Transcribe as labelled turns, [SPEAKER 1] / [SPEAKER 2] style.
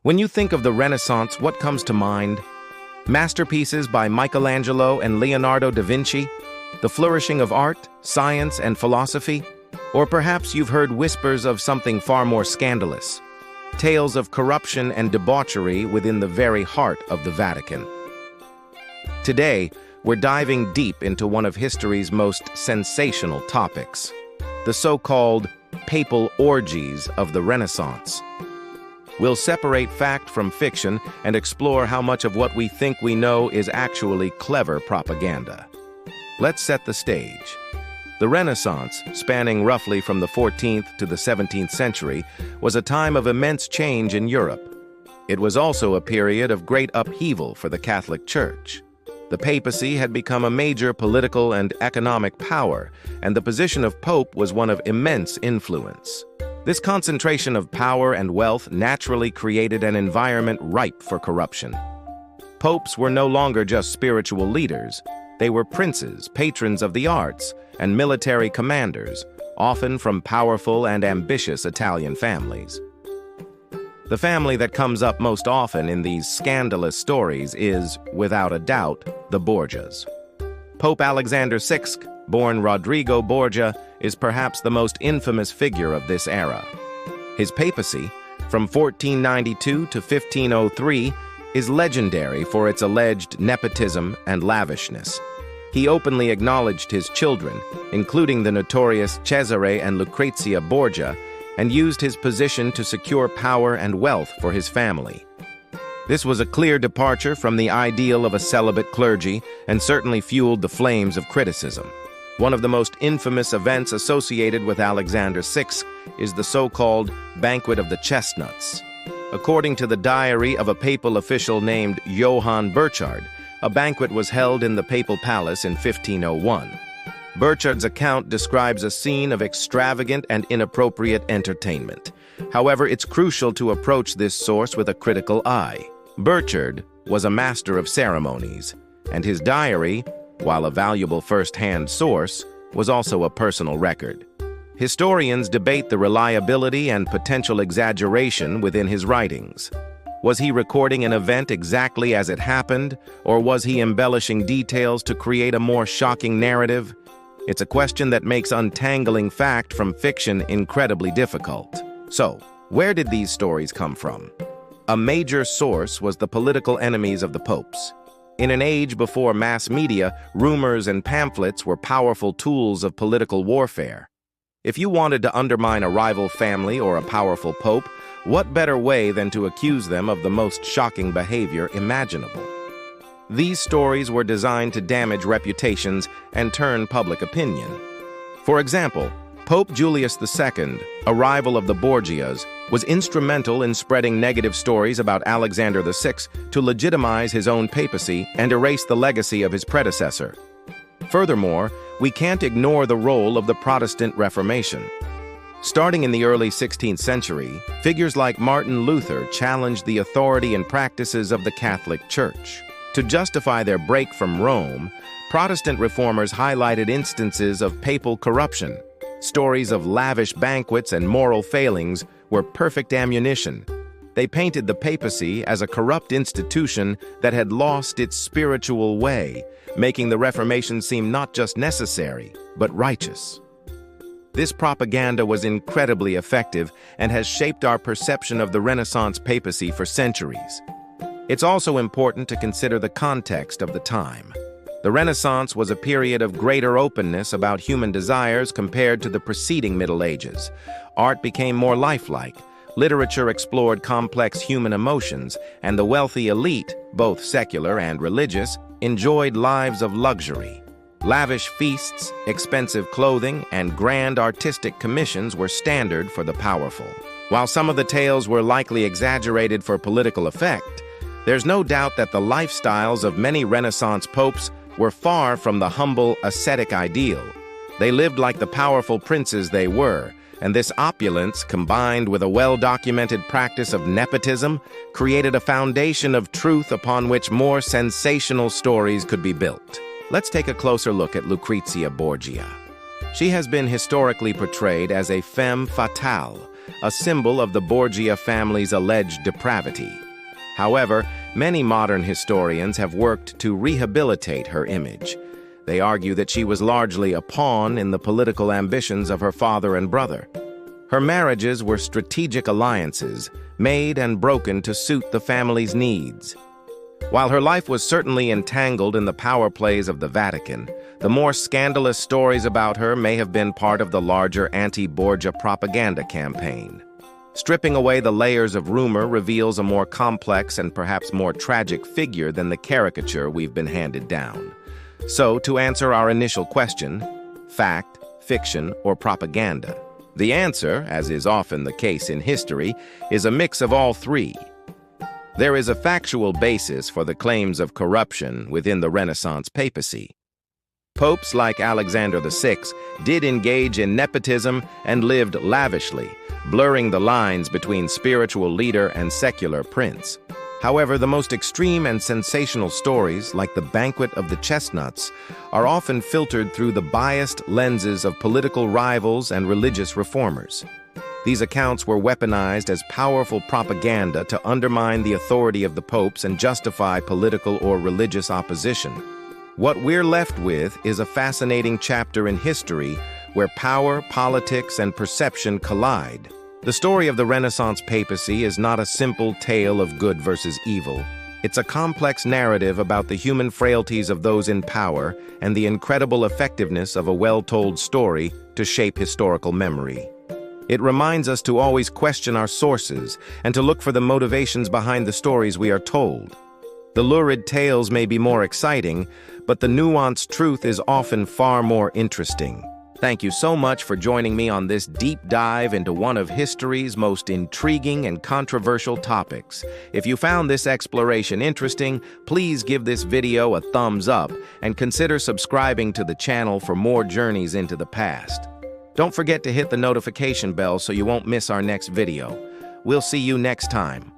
[SPEAKER 1] When you think of the Renaissance, what comes to mind? Masterpieces by Michelangelo and Leonardo da Vinci? The flourishing of art, science, and philosophy? Or perhaps you've heard whispers of something far more scandalous. Tales of corruption and debauchery within the very heart of the Vatican. Today, we're diving deep into one of history's most sensational topics, the so-called Papal Orgies of the Renaissance. We'll separate fact from fiction and explore how much of what we think we know is actually clever propaganda. Let's set the stage. The Renaissance, spanning roughly from the 14th to the 17th century, was a time of immense change in Europe. It was also a period of great upheaval for the Catholic Church. The papacy had become a major political and economic power, and the position of pope was one of immense influence. This concentration of power and wealth naturally created an environment ripe for corruption. Popes were no longer just spiritual leaders. They were princes, patrons of the arts, and military commanders, often from powerful and ambitious Italian families. The family that comes up most often in these scandalous stories is, without a doubt, the Borgias. Pope Alexander VI, born Rodrigo Borgia, is perhaps the most infamous figure of this era. His papacy, from 1492 to 1503, is legendary for its alleged nepotism and lavishness. He openly acknowledged his children, including the notorious Cesare and Lucrezia Borgia, and used his position to secure power and wealth for his family. This was a clear departure from the ideal of a celibate clergy and certainly fueled the flames of criticism. One of the most infamous events associated with Alexander VI is the so-called Banquet of the Chestnuts. According to the diary of a papal official named Johann Burchard, a banquet was held in the papal palace in 1501. Burchard's account describes a scene of extravagant and inappropriate entertainment. However, it's crucial to approach this source with a critical eye. Burchard was a master of ceremonies, and his diary, while a valuable first-hand source, was also a personal record. Historians debate the reliability and potential exaggeration within his writings. Was he recording an event exactly as it happened, or was he embellishing details to create a more shocking narrative? It's a question that makes untangling fact from fiction incredibly difficult. So, where did these stories come from? A major source was the political enemies of the popes. In an age before mass media, rumors and pamphlets were powerful tools of political warfare. If you wanted to undermine a rival family or a powerful pope, what better way than to accuse them of the most shocking behavior imaginable? These stories were designed to damage reputations and turn public opinion. For example, Pope Julius II, a rival of the Borgias, was instrumental in spreading negative stories about Alexander VI to legitimize his own papacy and erase the legacy of his predecessor. Furthermore, we can't ignore the role of the Protestant Reformation. Starting in the early 16th century, figures like Martin Luther challenged the authority and practices of the Catholic Church. To justify their break from Rome, Protestant reformers highlighted instances of papal corruption. Stories of lavish banquets and moral failings were perfect ammunition. They painted the papacy as a corrupt institution that had lost its spiritual way, making the Reformation seem not just necessary, but righteous. This propaganda was incredibly effective and has shaped our perception of the Renaissance papacy for centuries. It's also important to consider the context of the time. The Renaissance was a period of greater openness about human desires compared to the preceding Middle Ages. Art became more lifelike, literature explored complex human emotions, and the wealthy elite, both secular and religious, enjoyed lives of luxury. Lavish feasts, expensive clothing, and grand artistic commissions were standard for the powerful. While some of the tales were likely exaggerated for political effect, there's no doubt that the lifestyles of many Renaissance popes were far from the humble, ascetic ideal. They lived like the powerful princes they were, and this opulence, combined with a well-documented practice of nepotism, created a foundation of truth upon which more sensational stories could be built. Let's take a closer look at Lucrezia Borgia. She has been historically portrayed as a femme fatale, a symbol of the Borgia family's alleged depravity. However, many modern historians have worked to rehabilitate her image. They argue that she was largely a pawn in the political ambitions of her father and brother. Her marriages were strategic alliances, made and broken to suit the family's needs. While her life was certainly entangled in the power plays of the Vatican, the more scandalous stories about her may have been part of the larger anti-Borgia propaganda campaign. Stripping away the layers of rumor reveals a more complex and perhaps more tragic figure than the caricature we've been handed down. So, to answer our initial question, fact, fiction, or propaganda? The answer, as is often the case in history, is a mix of all three. There is a factual basis for the claims of corruption within the Renaissance papacy. Popes like Alexander VI did engage in nepotism and lived lavishly, blurring the lines between spiritual leader and secular prince. However, the most extreme and sensational stories, like the Banquet of the Chestnuts, are often filtered through the biased lenses of political rivals and religious reformers. These accounts were weaponized as powerful propaganda to undermine the authority of the popes and justify political or religious opposition. What we're left with is a fascinating chapter in history where power, politics, and perception collide. The story of the Renaissance papacy is not a simple tale of good versus evil. It's a complex narrative about the human frailties of those in power and the incredible effectiveness of a well-told story to shape historical memory. It reminds us to always question our sources and to look for the motivations behind the stories we are told. The lurid tales may be more exciting, but the nuanced truth is often far more interesting. Thank you so much for joining me on this deep dive into one of history's most intriguing and controversial topics. If you found this exploration interesting, please give this video a thumbs up and consider subscribing to the channel for more journeys into the past. Don't forget to hit the notification bell so you won't miss our next video. We'll see you next time.